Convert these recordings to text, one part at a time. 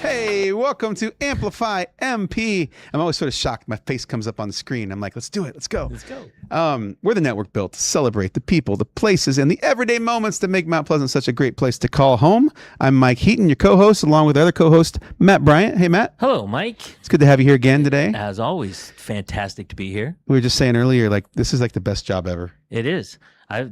Hey, welcome to Amplify MP. I'm always sort of shocked. My face comes up on the screen. I'm like, let's do it. Let's go. Let's go. We're the network built to celebrate the people, the places, and the everyday moments that make Mount Pleasant such a great place to call home. I'm Mike Heaton, your co-host, along with our other co-host, Matt Bryant. Hey, Matt. Hello, Mike. It's good to have you here again today. As always, fantastic to be here. We were just saying earlier, like, this is like the best job ever. It is. I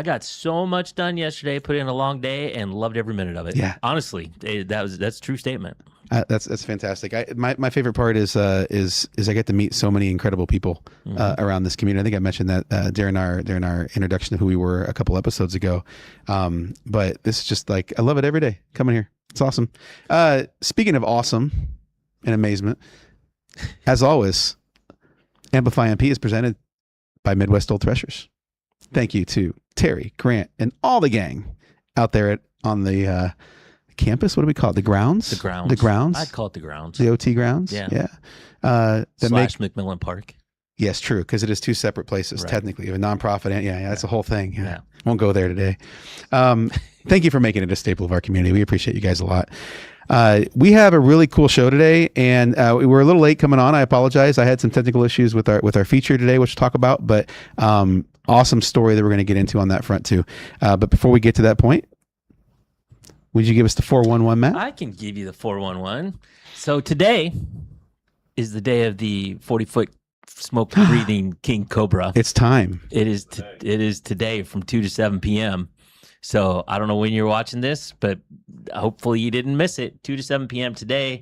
got so much done yesterday, put in a long day, and loved every minute of it. Yeah. Honestly, that's a true statement. That's fantastic. My favorite part is I get to meet so many incredible people around this community. I think I mentioned that during our introduction of who we were a couple episodes ago. But this is just like, I love it every day coming here. It's awesome. Speaking of awesome and amazement, as always, Amplify MP is presented by Midwest Old Threshers. Thank you to Terry, Grant, and all the gang out there on the campus. What do we call it? The grounds? The grounds. The grounds. I'd call it the grounds. The OT grounds. Yeah. Yeah. Slash McMillan Park. Yes, true, because it is two separate places, Right. technically. You have a nonprofit, and that's the whole thing. Yeah. Won't go there today. Thank you for making it a staple of our community. We appreciate you guys a lot. We have a really cool show today, and we're a little late coming on. I apologize. I had some technical issues with our feature today, which we'll talk about, but awesome story that we're going to get into on that front too. But before we get to that point, would you give us the 411, Matt? I can give you the 411. So today is the day of the 40-foot smoke-breathing king cobra. It's time. It is today from 2 to 7 p.m. So I don't know when you're watching this, but hopefully you didn't miss it. 2 to 7 p.m. today.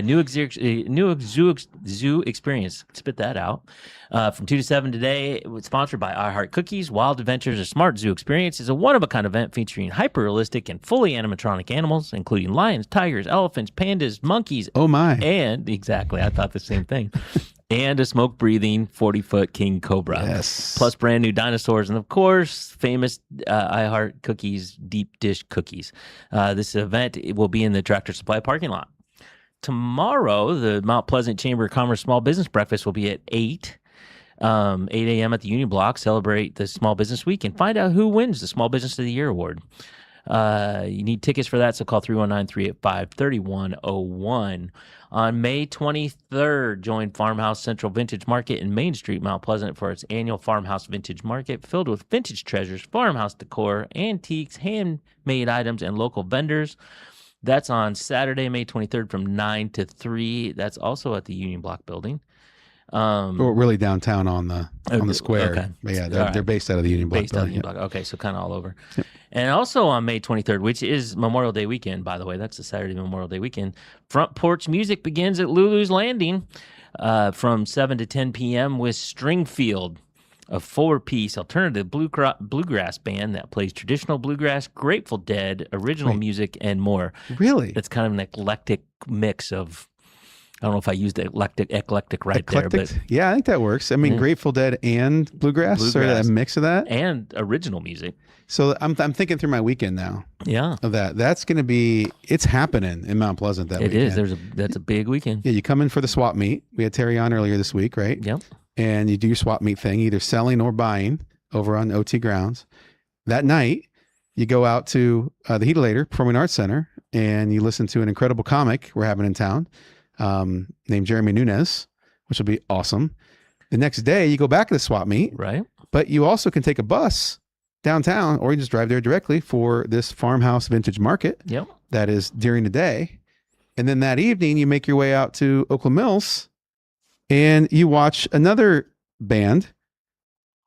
New zoo experience. Spit that out. From 2 to 7 today. It was sponsored by I Heart Cookies. Wild Adventures, a smart zoo experience, is a one-of-a-kind event featuring hyper-realistic and fully animatronic animals, including lions, tigers, elephants, pandas, monkeys. Oh, my. And, exactly, I thought the same thing. And a smoke-breathing 40-foot king cobra. Yes. Plus brand new dinosaurs. And, of course, famous I Heart Cookies deep dish cookies. This event will be in the Tractor Supply parking lot. Tomorrow, the Mount Pleasant Chamber of Commerce Small Business Breakfast will be at 8 a.m. at the Union Block. Celebrate the Small Business Week and find out who wins the Small Business of the Year award. You need tickets for that, so call 319-385-3101. On May 23rd, join Farmhouse Central Vintage Market in Main Street, Mount Pleasant, for its annual Farmhouse Vintage Market filled with vintage treasures, farmhouse decor, antiques, handmade items, and local vendors. That's on Saturday, May 23rd from 9 to 3. That's also at the Union Block building. Well, really downtown on the square. Okay. But yeah, they're based out of the Union Block. Based out of the Union Block. Okay, so kind of all over. Yep. And also on May 23rd, which is Memorial Day weekend, by the way. That's the Saturday Memorial Day weekend. Front Porch Music begins at Lulu's Landing from 7 to 10 p.m. with Stringfield, a 4-piece alternative bluegrass band that plays traditional bluegrass, Grateful Dead, original music, and more. Really? It's kind of an eclectic mix of... I don't know if I used eclectic right there, but yeah, I think that works. I mean, Grateful Dead and bluegrass, or a mix of that, and original music. So I'm thinking through my weekend now. Yeah, of that. That's going to be. It's happening in Mount Pleasant that weekend. It is. That's a big weekend. Yeah, you come in for the swap meet. We had Terry on earlier this week, right? Yep. And you do your swap meet thing, either selling or buying over on OT grounds. That night, you go out to the Heatolator Performing Arts Center and you listen to an incredible comic we're having in town. Named Jeremy Nunez, which will be awesome. The next day, you go back to the swap meet, right? But you also can take a bus downtown, or you just drive there directly for this farmhouse vintage market. Yep. That is during the day, and then that evening, you make your way out to Oakland Mills, and you watch another band,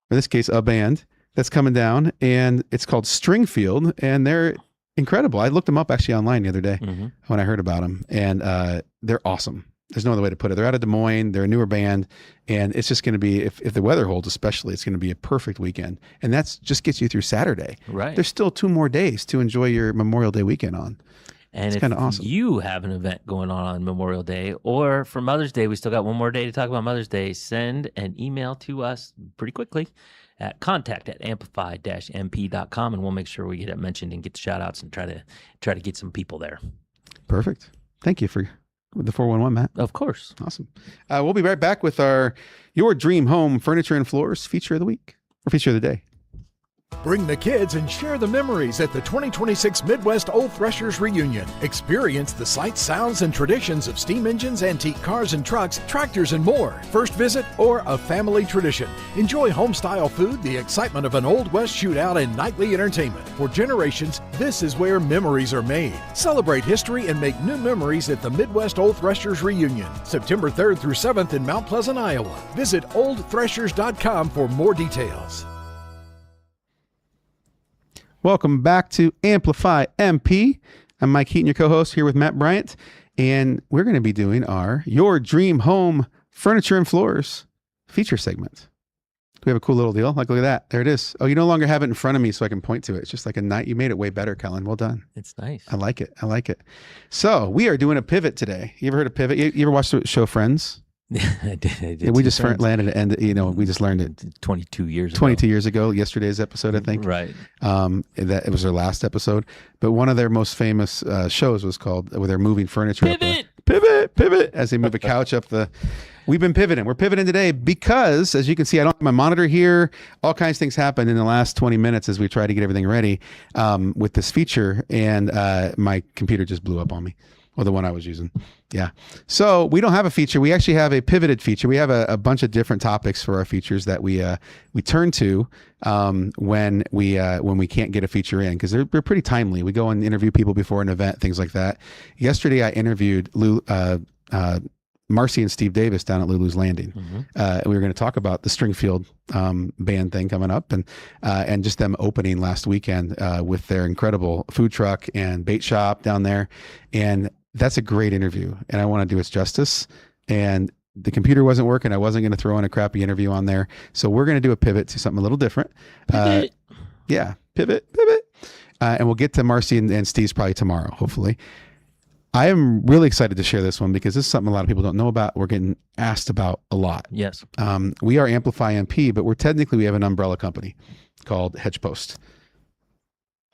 in this case, a band that's coming down, and it's called Stringfield, and they're incredible. I looked them up actually online the other day when I heard about them, and they're awesome. There's no other way to put it. They're out of Des Moines. They're a newer band, and it's just going to be, if the weather holds especially, it's going to be a perfect weekend. And that's just gets you through Saturday. Right. There's still 2 more days to enjoy your Memorial Day weekend on. And it's if awesome. You have an event going on Memorial Day, or for Mother's Day, we still got one more day to talk about Mother's Day, send an email to us pretty quickly at contact@amplify-mp.com, and we'll make sure we get it mentioned and get the shout outs and try to get some people there. Perfect. Thank you for the 411, Matt. Of course. Awesome. We'll be right back with our Your Dream Home Furniture and Floors feature of the week, or feature of the day. Bring the kids and share the memories at the 2026 Midwest Old Threshers Reunion. Experience the sights, sounds, and traditions of steam engines, antique cars and trucks, tractors, and more. First visit or a family tradition. Enjoy home-style food, the excitement of an Old West shootout, and nightly entertainment. For generations, this is where memories are made. Celebrate history and make new memories at the Midwest Old Threshers Reunion, September 3rd through 7th in Mount Pleasant, Iowa. Visit oldthreshers.com for more details. Welcome back to Amplify MP. I'm Mike Heaton, your co-host, here with Matt Bryant, and we're going to be doing our Your Dream Home Furniture and Floors feature segment. We have a cool little deal. Like, look at that. There it is. Oh, you no longer have it in front of me so I can point to it. It's just like a night. You made it way better, Kellen. Well done. It's nice. I like it. I like it. So we are doing a pivot today. You ever heard of pivot? You ever watched the show Friends? I did. Yeah, we just landed at end. We just learned it 22 years ago. 22 years ago, yesterday's episode, I think. Right. That it was their last episode. But one of their most famous shows was called where they're moving furniture. Pivot, as they move a couch up the. We've been pivoting. We're pivoting today because, as you can see, I don't have my monitor here. All kinds of things happened in the last 20 minutes as we try to get everything ready with this feature, and my computer just blew up on me. Or the one I was using. Yeah. So we don't have a feature. We actually have a pivoted feature. We have a bunch of different topics for our features that we turn to when we can't get a feature in, because they're pretty timely. We go and interview people before an event, things like that. Yesterday, I interviewed Marcy and Steve Davis down at Lulu's Landing. Mm-hmm. We were going to talk about the Stringfield band thing coming up, and just them opening last weekend with their incredible food truck and bait shop down there. And that's a great interview, and I want to do its justice. And the computer wasn't working. I wasn't going to throw in a crappy interview on there. So we're going to do a pivot to something a little different. Pivot. Pivot. And we'll get to Marcy and Steve's probably tomorrow, hopefully. I am really excited to share this one because this is something a lot of people don't know about. We're getting asked about a lot. Yes. We are Amplify MP, but we have an umbrella company called HedgePost.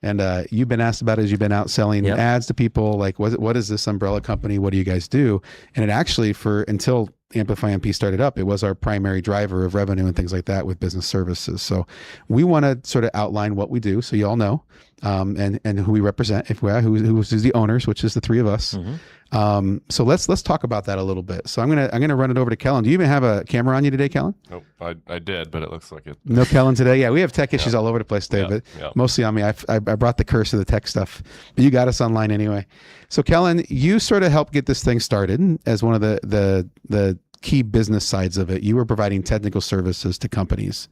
And you've been asked about it as you've been out selling ads to people. Like, what is this umbrella company? What do you guys do? And it actually, until Amplify MP started up, it was our primary driver of revenue and things like that with business services. So we want to sort of outline what we do so you all know, and who we represent, who's the owners, which is the three of us. Mm-hmm. So let's talk about that a little bit. So I'm gonna run it over to Kellen. Do you even have a camera on you today, Kellen? Oh, I did, but it looks like it. No Kellen today. Yeah, we have tech issues all over the place today, but mostly on me. I brought the curse of the tech stuff, but you got us online anyway. So Kellen, you sort of helped get this thing started as one of the key business sides of it. You were providing technical services to companies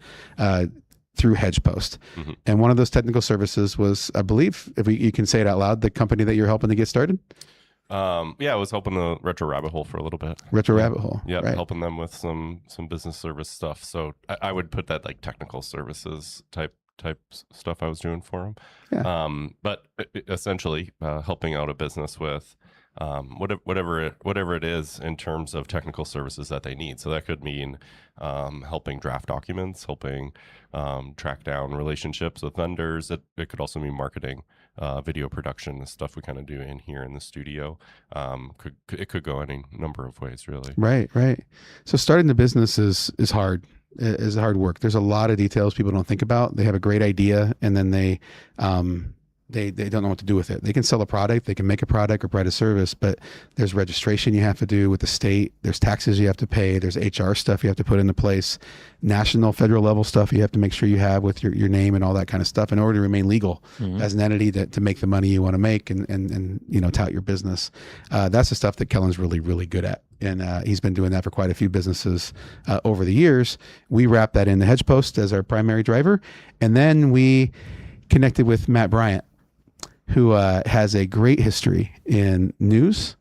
through HedgePost. Mm-hmm. And one of those technical services was, I believe, you can say it out loud, the company that you're helping to get started? I was helping the Retro Rabbit Hole for a little bit. Retro Rabbit Hole. Yeah, right. Helping them with some business service stuff. So I would put that like technical services type stuff I was doing for them. Yeah. But essentially helping out a business with whatever it is in terms of technical services that they need. So that could mean helping draft documents, helping track down relationships with vendors. It could also mean marketing, video production, the stuff we kind of do in here in the studio. It could go any number of ways, really. Right. So starting the business is hard. Is hard work. There's a lot of details people don't think about. They have a great idea, and then they don't know what to do with it. They can sell a product, they can make a product or provide a service, but there's registration you have to do with the state. There's taxes you have to pay. There's HR stuff you have to put into place. National, federal level stuff you have to make sure you have with your name and all that kind of stuff in order to remain legal as an entity to make the money you want to make and tout your business. That's the stuff that Kellen's really, really good at. And he's been doing that for quite a few businesses over the years. We wrap that in the HedgePost as our primary driver. And then we connected with Matt Bryant, who has a great history in news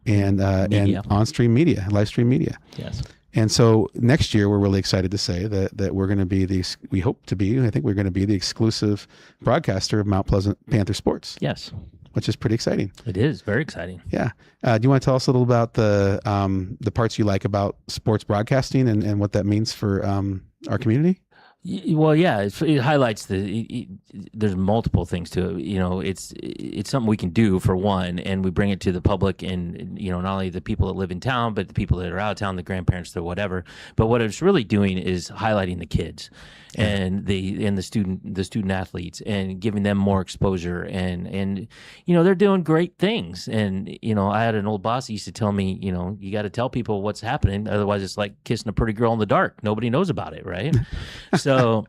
and on-stream media, live stream media. Yes. And so next year, we're really excited to say that we're going to be I think we're going to be the exclusive broadcaster of Mount Pleasant Panther Sports. Yes. Which is pretty exciting. It is very exciting. Yeah. Do you want to tell us a little about the parts you like about sports broadcasting and what that means for our community? Well, yeah, it highlights there's multiple things to it. It's something we can do for one, and we bring it to the public, and not only the people that live in town, but the people that are out of town, the grandparents, the whatever. But what it's really doing is highlighting the kids and the student athletes, and giving them more exposure, and they're doing great things. And I had an old boss who used to tell me, you got to tell people what's happening, otherwise it's like kissing a pretty girl in the dark. Nobody knows about it, right? So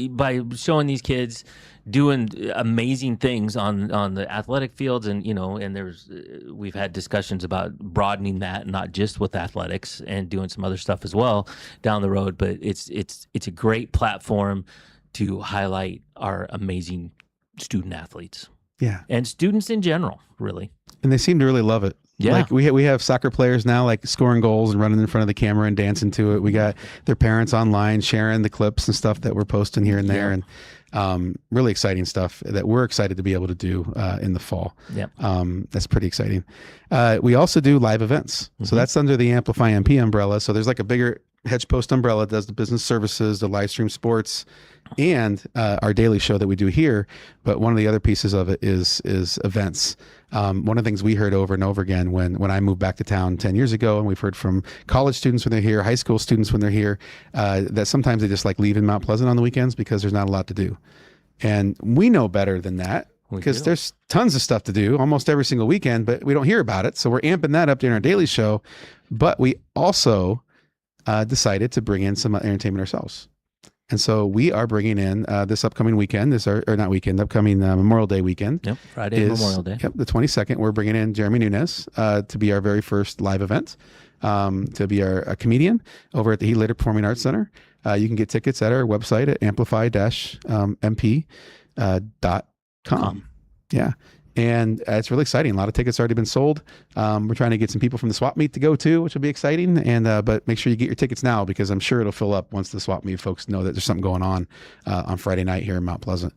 by showing these kids doing amazing things on the athletic fields, and we've had discussions about broadening that, not just with athletics, and doing some other stuff as well down the road. But it's a great platform to highlight our amazing student athletes. Yeah, and students in general, really. And they seem to really love it. Yeah. Like we have soccer players now, like scoring goals and running in front of the camera and dancing to it. We got their parents online sharing the clips and stuff that we're posting here and there. And really exciting stuff that we're excited to be able to do in the fall. Yep. That's pretty exciting. We also do live events. So that's under the Amplify MP umbrella. So there's like a bigger Hedge Post umbrella, does the business services, the live stream sports, and our daily show that we do here. But one of the other pieces of it is events. One of the things we heard over and over again when I moved back to town 10 years ago, and we've heard from college students when they're here, high school students when they're here, that sometimes they just like leaving Mount Pleasant on the weekends because there's not a lot to do. And we know better than that, because there's tons of stuff to do almost every single weekend, but we don't hear about it. So we're amping that up during our daily show. But we also decided to bring in some entertainment ourselves. And so we are bringing in this upcoming weekend, upcoming Memorial Day weekend. Yep, Friday, Memorial Day. Yep, the 22nd. We're bringing in Jeremy Nunez to be our very first live event, to be a comedian over at the Heat Later Performing Arts Center. You can get tickets at our website at amplify-mp.com. Yeah. And it's really exciting. A lot of tickets already been sold. We're trying to get some people from the swap meet to go too, which will be exciting. And but make sure you get your tickets now, because I'm sure it'll fill up once the swap meet folks know that there's something going on Friday night here in Mount Pleasant.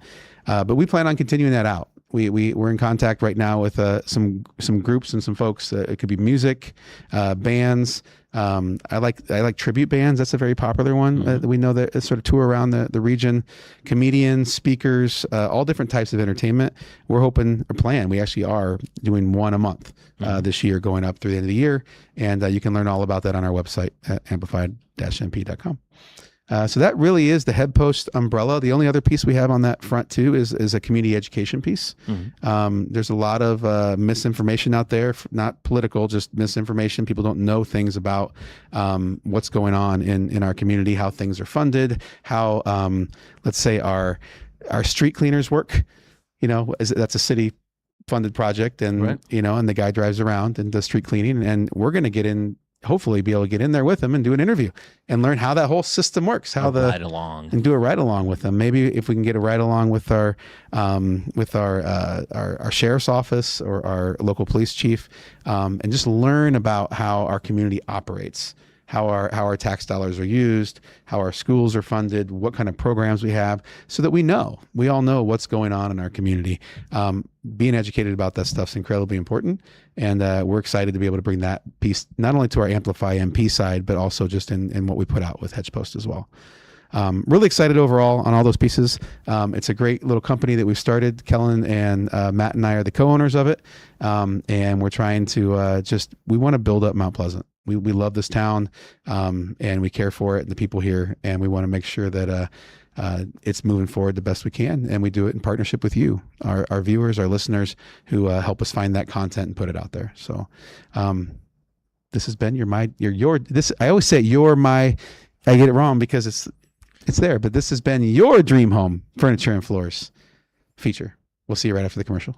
But we plan on continuing that out. We're in contact right now with some groups and some folks. It could be music, bands. I like tribute bands. That's a very popular one. We know that sort of tour around the region. Comedians, speakers, all different types of entertainment. We're hoping or plan. We actually are doing one a month this year, going up through the end of the year. And you can learn all about that on our website at amplify-mp.com. So that really is the Head Post umbrella. The only other piece we have on that front too is a community education piece. There's a lot of misinformation out there, not political, just misinformation. People don't know things about what's going on in our community, how things are funded, how let's say our street cleaners work. That's a city funded project, and right. And the guy drives around and does street cleaning, and we're going to hopefully be able to get in there with them and do an interview and learn how that whole system works, and do a ride along with them. Maybe if we can get a ride along with our sheriff's office or our local police chief, and just learn about how our community operates, how our tax dollars are used, how our schools are funded, what kind of programs we have, so that we all know what's going on in our community. Being educated about that stuff is incredibly important. And we're excited to be able to bring that piece not only to our Amplify MP side, but also just in what we put out with Hedge Post as well. Really excited overall on all those pieces. It's a great little company that we've started. Kellen and Matt and I are the co-owners of it. And we're trying to we want to build up Mount Pleasant. We love this town, and we care for it and the people here. And we want to make sure that it's moving forward the best we can. And we do it in partnership with you, our viewers, our listeners, who help us find that content and put it out there. So this has been I always say I get it wrong because it's there, but this has been your Dream Home Furniture and Floors feature. We'll see you right after the commercial.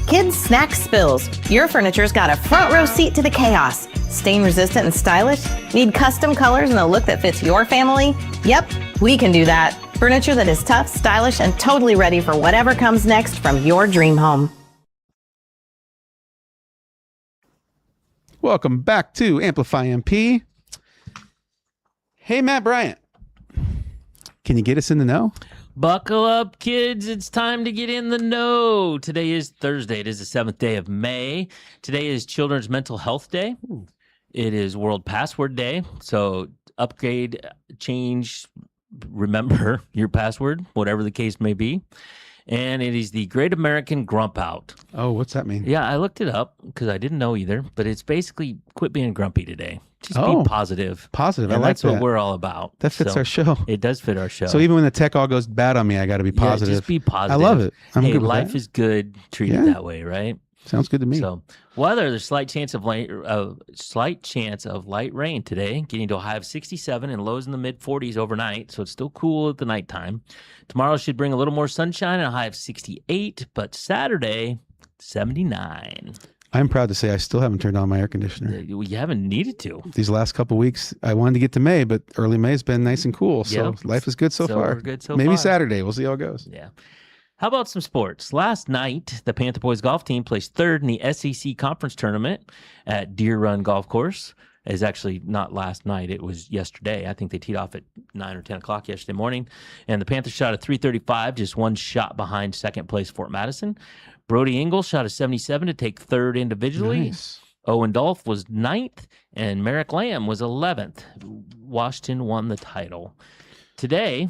Kids Snack Spills. Your furniture's got a front row seat to the chaos. Stain resistant and stylish? Need custom colors and a look that fits your family? Yep, we can do that. Furniture that is tough, stylish, and totally ready for whatever comes next from your dream home. Welcome back to Amplify MP. Hey, Matt Bryant. Can you get us in the know? Buckle up, kids. It's time to get in the know. Today is Thursday. It is the 7th day of May. Today is Children's Mental Health Day. It is World Password Day. So upgrade, change, remember your password, whatever the case may be. And it is the Great American Grump Out. Oh, what's that mean? Yeah, I looked it up because I didn't know either. But it's basically quit being grumpy today. Just Oh. be positive. Positive. I And like that's that. what we're all about. That fits So our show. It does fit our show. So even when the tech all goes bad on me, I got to be Yeah, positive. just be positive. I love it. I'm hey, good with life that. is good. Treat Yeah. it that way, right? Sounds good to me. So, weather, there's slight chance of light rain today, getting to a high of 67 and lows in the mid 40s overnight. So it's still cool at the nighttime. Tomorrow should bring a little more sunshine and a high of 68, but Saturday 79. I'm proud to say I still haven't turned on my air conditioner. You haven't needed to. These last couple weeks, I wanted to get to May, but early May's been nice and cool. So Yep. life is good so So far. we're good so Maybe far. Saturday. We'll see how it goes. Yeah. How about some sports? Last night, the Panther Boys golf team placed third in the SEC conference tournament at Deer Run Golf Course. It's actually not last night. It was yesterday. I think they teed off at 9 or 10 o'clock yesterday morning. And the Panthers shot a 335, just one shot behind second place Fort Madison. Brody Engel shot a 77 to take third individually. Nice. Owen Dolph was 9th, and Merrick Lamb was 11th. Washington won the title. Today,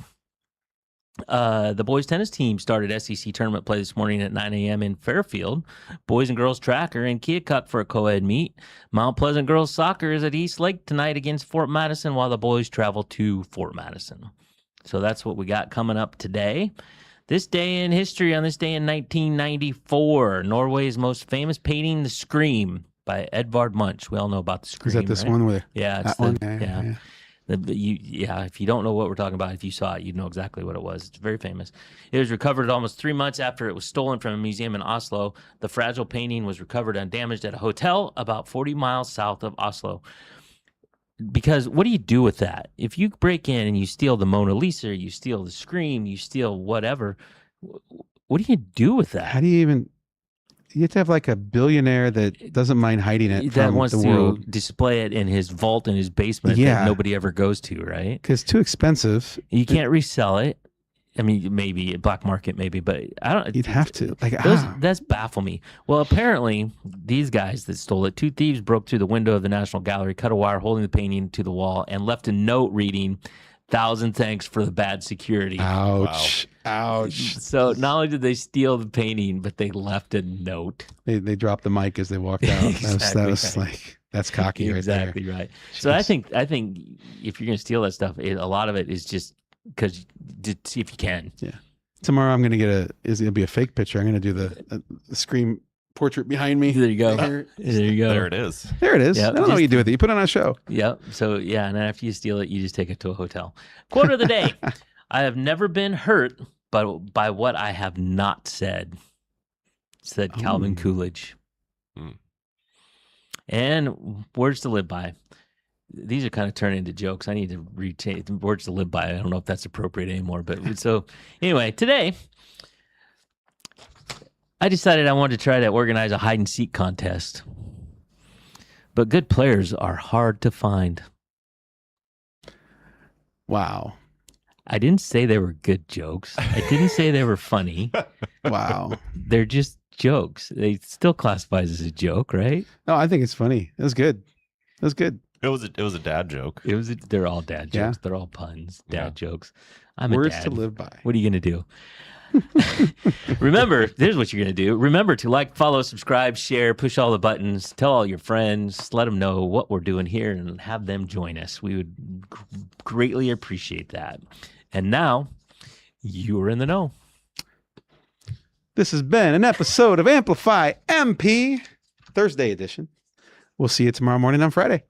the boys tennis team started SEC tournament play this morning at 9 a.m. in Fairfield. Boys and girls track are in Keokuk for a co-ed meet. Mount Pleasant girls soccer is at East Lake tonight against Fort Madison, while the boys travel to Fort Madison. So that's what we got coming up today. This day in history, on this day in 1994, Norway's most famous painting, The Scream, by Edvard Munch. We all know about The Scream. Is that this right? one with Yeah, it's that one? yeah. If you don't know what we're talking about, if you saw it, you'd know exactly what it was. It's very famous. It was recovered almost 3 months after it was stolen from a museum in Oslo. The fragile painting was recovered undamaged at a hotel about 40 miles south of Oslo. Because what do you do with that? If you break in and you steal the Mona Lisa, you steal the Scream, you steal whatever, what do you do with that? How do you even... You have to have like a billionaire that doesn't mind hiding it That from wants the to world. display it in his vault in his basement Yeah. that nobody ever goes to, right? Because it's too expensive. You can't resell it. I mean, maybe black market, maybe, but I don't. You'd have to. Like, That's baffle me. Well, apparently, these guys that stole it, two thieves broke through the window of the National Gallery, cut a wire holding the painting to the wall, and left a note reading, "1,000 thanks for the bad security." ouch. Ouch. So not only did they steal the painting, but they left a note. They dropped the mic as they walked out. That Exactly was right. like, that's cocky Exactly right right. So I think if you're gonna steal that stuff, a lot of it is just because to see if you can. there. Yeah. Tomorrow I'm going to get it'll be a fake picture. I'm going to do the Scream portrait behind me. There you go. Here. There you go. There it is. There it is. Yeah, I don't know what you do with it. You put it on a show. Yep. So yeah, and then after you steal it, you just take it to a hotel. Quote of the day: "I have never been hurt, but by what I have not said," said Calvin Oh. Coolidge. Mm. And words to live by. These are kind of turned into jokes. I need to retain words to live by. I don't know if that's appropriate anymore. But so anyway, today I decided I wanted to try to organize a hide and seek contest. But good players are hard to find. Wow. I didn't say they were good jokes. I didn't say they were funny. Wow. They're just jokes. They still classifies as a joke, right? No, I think it's funny. It was good. It was good. It was a dad joke. They're all dad jokes. Yeah. They're all puns, dad Yeah. jokes. I'm a Words dad. to live by. What are you going to do? Remember, here's what you're going to do. Remember to like, follow, subscribe, share, push all the buttons, tell all your friends, let them know what we're doing here and have them join us. We would greatly appreciate that. And now you're in the know. This has been an episode of Amplify MP, Thursday edition. We'll see you tomorrow morning on Friday.